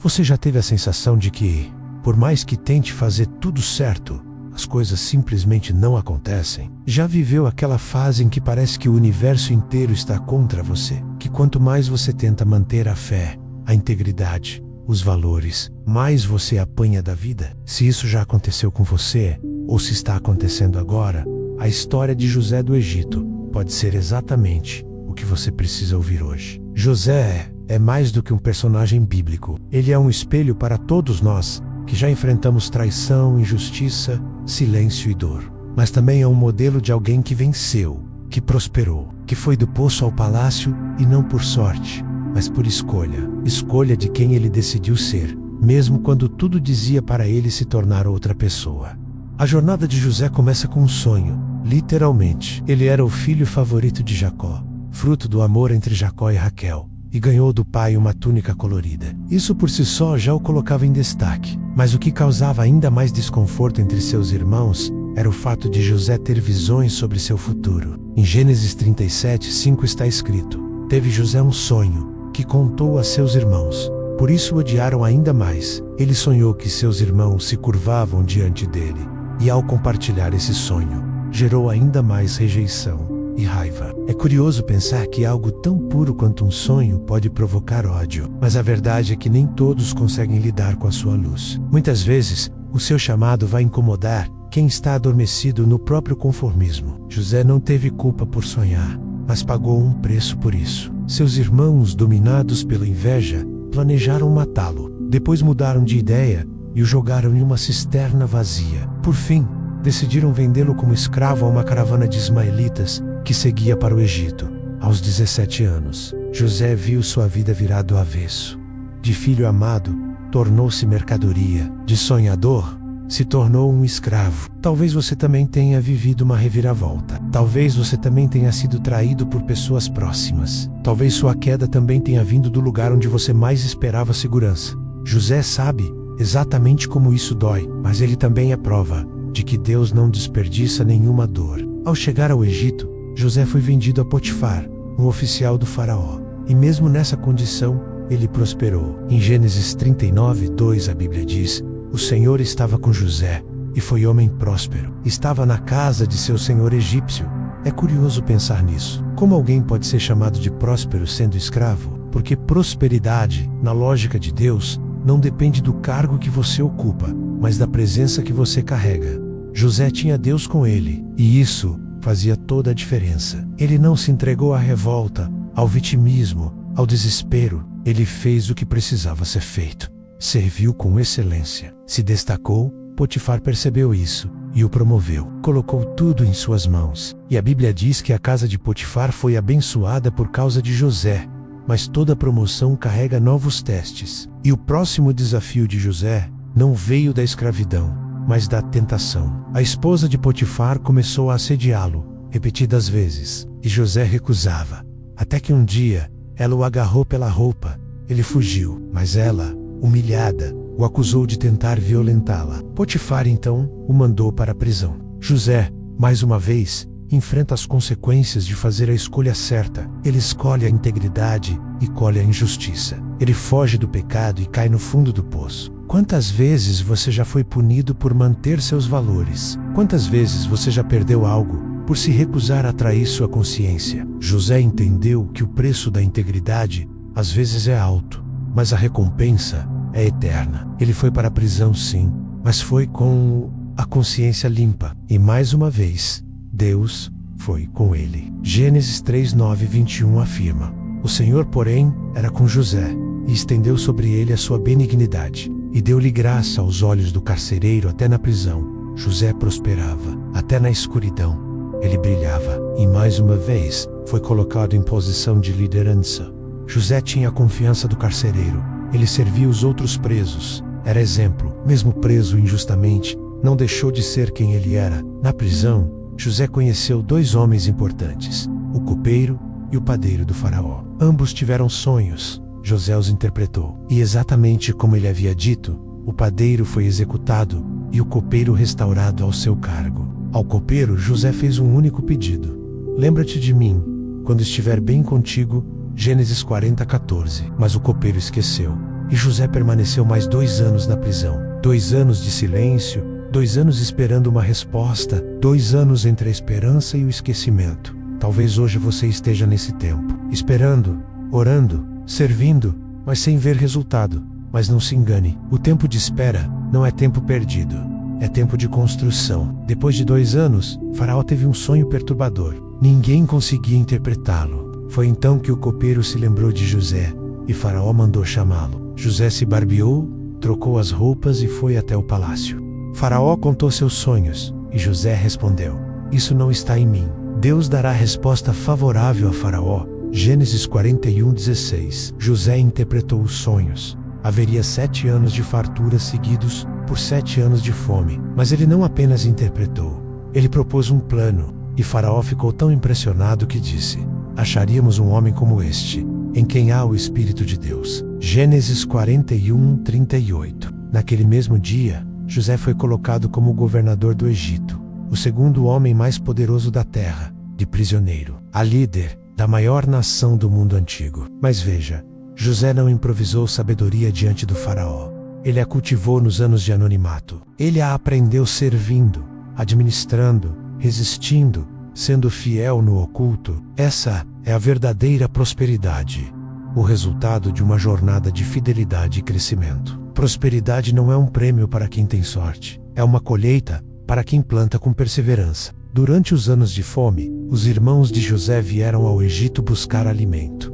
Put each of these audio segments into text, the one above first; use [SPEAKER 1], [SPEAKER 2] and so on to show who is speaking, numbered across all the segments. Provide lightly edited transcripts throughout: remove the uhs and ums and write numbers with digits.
[SPEAKER 1] Você já teve a sensação de que, por mais que tente fazer tudo certo, as coisas simplesmente não acontecem? Já viveu aquela fase em que parece que o universo inteiro está contra você? Que quanto mais você tenta manter a fé, a integridade, os valores, mais você apanha da vida? Se isso já aconteceu com você, ou se está acontecendo agora, a história de José do Egito pode ser exatamente o que você precisa ouvir hoje. José é mais do que um personagem bíblico. Ele é um espelho para todos nós que já enfrentamos traição, injustiça, silêncio e dor. Mas também é um modelo de alguém que venceu, que prosperou, que foi do poço ao palácio e não por sorte, mas por escolha. Escolha de quem ele decidiu ser, mesmo quando tudo dizia para ele se tornar outra pessoa. A jornada de José começa com um sonho, literalmente. Ele era o filho favorito de Jacó, fruto do amor entre Jacó e Raquel, e ganhou do pai uma túnica colorida. Isso por si só já o colocava em destaque, mas o que causava ainda mais desconforto entre seus irmãos era o fato de José ter visões sobre seu futuro. Em Gênesis 37:5 está escrito: teve José um sonho, que contou a seus irmãos. Por isso o odiaram ainda mais. Ele sonhou que seus irmãos se curvavam diante dele, e ao compartilhar esse sonho, gerou ainda mais rejeição e raiva. É curioso pensar que algo tão puro quanto um sonho pode provocar ódio, mas a verdade é que nem todos conseguem lidar com a sua luz. Muitas vezes, o seu chamado vai incomodar quem está adormecido no próprio conformismo. José não teve culpa por sonhar, mas pagou um preço por isso. Seus irmãos, dominados pela inveja, planejaram matá-lo. Depois mudaram de ideia e o jogaram em uma cisterna vazia. Por fim, decidiram vendê-lo como escravo a uma caravana de ismaelitas que seguia para o Egito. Aos 17 anos, José viu sua vida virar do avesso. De filho amado, tornou-se mercadoria. De sonhador, se tornou um escravo. Talvez você também tenha vivido uma reviravolta. Talvez você também tenha sido traído por pessoas próximas. Talvez sua queda também tenha vindo do lugar onde você mais esperava segurança. José sabe exatamente como isso dói, mas ele também é prova de que Deus não desperdiça nenhuma dor. Ao chegar ao Egito, José foi vendido a Potifar, um oficial do faraó. E mesmo nessa condição, ele prosperou. Em Gênesis 39:2 a Bíblia diz: o Senhor estava com José, e foi homem próspero. Estava na casa de seu senhor egípcio. É curioso pensar nisso. Como alguém pode ser chamado de próspero sendo escravo? Porque prosperidade, na lógica de Deus, não depende do cargo que você ocupa, mas da presença que você carrega. José tinha Deus com ele, e isso fazia toda a diferença. Ele não se entregou à revolta, ao vitimismo, ao desespero. Ele fez o que precisava ser feito. Serviu com excelência. Se destacou. Potifar percebeu isso e o promoveu. Colocou tudo em suas mãos. E a Bíblia diz que a casa de Potifar foi abençoada por causa de José. Mas toda promoção carrega novos testes. E o próximo desafio de José não veio da escravidão, mas da tentação. A esposa de Potifar começou a assediá-lo, repetidas vezes, e José recusava. Até que um dia, ela o agarrou pela roupa. Ele fugiu, mas ela, humilhada, o acusou de tentar violentá-la. Potifar então o mandou para a prisão. José, mais uma vez, enfrenta as consequências de fazer a escolha certa. Ele escolhe a integridade e colhe a injustiça. Ele foge do pecado e cai no fundo do poço. Quantas vezes você já foi punido por manter seus valores? Quantas vezes você já perdeu algo por se recusar a trair sua consciência? José entendeu que o preço da integridade às vezes é alto, mas a recompensa é eterna. Ele foi para a prisão, sim, mas foi com a consciência limpa. E mais uma vez, Deus foi com ele. Gênesis 3:9-21 afirma: o Senhor, porém, era com José, e estendeu sobre ele a sua benignidade, e deu-lhe graça aos olhos do carcereiro até na prisão. José prosperava, até na escuridão ele brilhava, e mais uma vez foi colocado em posição de liderança. José tinha a confiança do carcereiro. Ele servia os outros presos. Era exemplo. Mesmo preso injustamente, não deixou de ser quem ele era. Na prisão, José conheceu dois homens importantes, o copeiro e o padeiro do faraó. Ambos tiveram sonhos. José os interpretou. E exatamente como ele havia dito, o padeiro foi executado e o copeiro restaurado ao seu cargo. Ao copeiro, José fez um único pedido: lembra-te de mim, quando estiver bem contigo. Gênesis 40:14. Mas o copeiro esqueceu. E José permaneceu mais 2 anos na prisão. 2 anos de silêncio, 2 anos esperando uma resposta, 2 anos entre a esperança e o esquecimento. Talvez hoje você esteja nesse tempo, esperando, orando, servindo, mas sem ver resultado. Mas não se engane, o tempo de espera não é tempo perdido, é tempo de construção. Depois de 2 anos, Faraó teve um sonho perturbador. Ninguém conseguia interpretá-lo. Foi então que o copeiro se lembrou de José, e Faraó mandou chamá-lo. José se barbeou, trocou as roupas e foi até o palácio. Faraó contou seus sonhos, e José respondeu: "Isso não está em mim. Deus dará resposta favorável a Faraó." Gênesis 41:16. José interpretou os sonhos. Haveria 7 anos de fartura seguidos por 7 anos de fome. Mas ele não apenas interpretou, ele propôs um plano, e Faraó ficou tão impressionado que disse: "Acharíamos um homem como este, em quem há o Espírito de Deus." Gênesis 41:38. Naquele mesmo dia, José foi colocado como governador do Egito, o segundo homem mais poderoso da terra, de prisioneiro, a líder da maior nação do mundo antigo. Mas veja, José não improvisou sabedoria diante do faraó. Ele a cultivou nos anos de anonimato. Ele a aprendeu servindo, administrando, resistindo, sendo fiel no oculto. Essa é a verdadeira prosperidade, o resultado de uma jornada de fidelidade e crescimento. Prosperidade não é um prêmio para quem tem sorte, é uma colheita para quem planta com perseverança. Durante os anos de fome, os irmãos de José vieram ao Egito buscar alimento.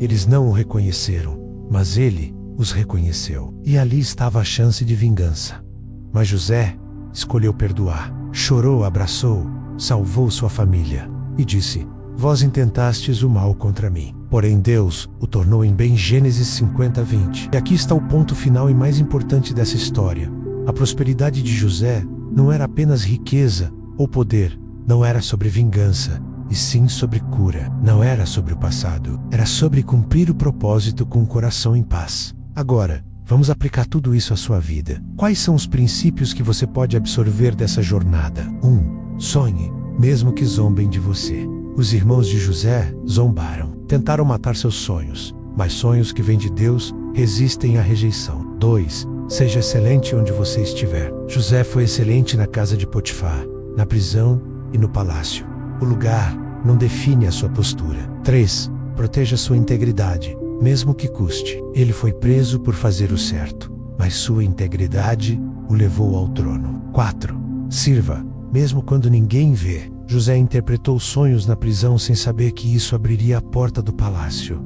[SPEAKER 1] Eles não o reconheceram, mas ele os reconheceu. E ali estava a chance de vingança. Mas José escolheu perdoar. Chorou, abraçou, salvou sua família e disse: "Vós intentastes o mal contra mim, porém Deus o tornou em bem." Gênesis 50:20. E aqui está o ponto final e mais importante dessa história. A prosperidade de José não era apenas riqueza ou poder, não era sobre vingança, e sim sobre cura. Não era sobre o passado, era sobre cumprir o propósito com o coração em paz. Agora, vamos aplicar tudo isso à sua vida. Quais são os princípios que você pode absorver dessa jornada? 1. Sonhe, mesmo que zombem de você. Os irmãos de José zombaram, tentaram matar seus sonhos, mas sonhos que vêm de Deus resistem à rejeição. 2. Seja excelente onde você estiver. José foi excelente na casa de Potifar, na prisão e no palácio. O lugar não define a sua postura. 3. Proteja sua integridade, mesmo que custe. Ele foi preso por fazer o certo, mas sua integridade o levou ao trono. 4. Sirva, mesmo quando ninguém vê. José interpretou sonhos na prisão sem saber que isso abriria a porta do palácio.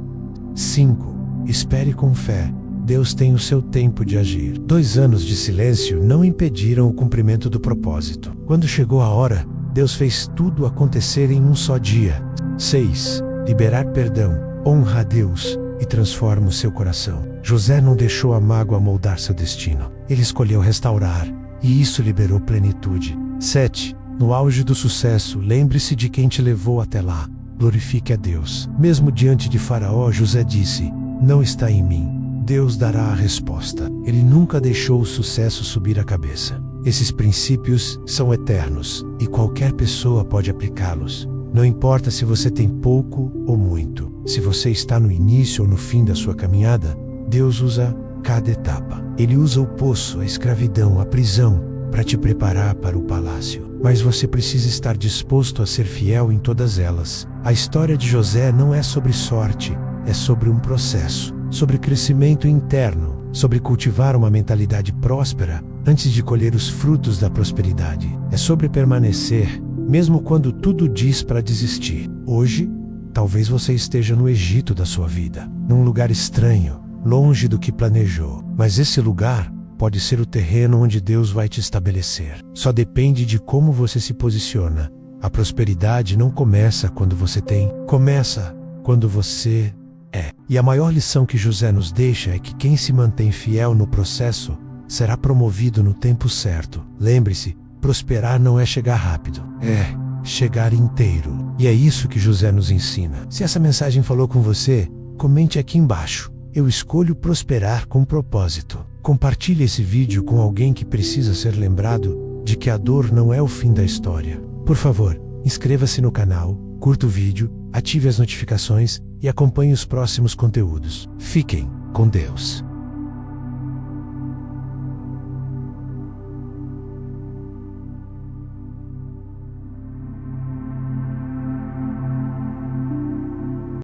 [SPEAKER 1] 5. Espere com fé. Deus tem o seu tempo de agir. 2 anos de silêncio não impediram o cumprimento do propósito. Quando chegou a hora, Deus fez tudo acontecer em um só dia. 6. Liberar perdão. Honra a Deus e transforma o seu coração. José não deixou a mágoa moldar seu destino. Ele escolheu restaurar, e isso liberou plenitude. 7. No auge do sucesso, lembre-se de quem te levou até lá. Glorifique a Deus. Mesmo diante de Faraó, José disse: "Não está em mim." Deus dará a resposta. Ele nunca deixou o sucesso subir a cabeça. Esses princípios são eternos, e qualquer pessoa pode aplicá-los. Não importa se você tem pouco ou muito. Se você está no início ou no fim da sua caminhada, Deus usa cada etapa. Ele usa o poço, a escravidão, a prisão, para te preparar para o palácio. Mas você precisa estar disposto a ser fiel em todas elas. A história de José não é sobre sorte, é sobre um processo, sobre crescimento interno, sobre cultivar uma mentalidade próspera antes de colher os frutos da prosperidade. É sobre permanecer, mesmo quando tudo diz para desistir. Hoje, talvez você esteja no Egito da sua vida, num lugar estranho, longe do que planejou. Mas esse lugar pode ser o terreno onde Deus vai te estabelecer. Só depende de como você se posiciona. A prosperidade não começa quando você tem, começa quando você é. E a maior lição que José nos deixa é que quem se mantém fiel no processo será promovido no tempo certo. Lembre-se, prosperar não é chegar rápido, é chegar inteiro. E é isso que José nos ensina. Se essa mensagem falou com você, comente aqui embaixo. Eu escolho prosperar com propósito. Compartilhe esse vídeo com alguém que precisa ser lembrado de que a dor não é o fim da história. Por favor, inscreva-se no canal, curta o vídeo, ative as notificações e acompanhe os próximos conteúdos. Fiquem com Deus.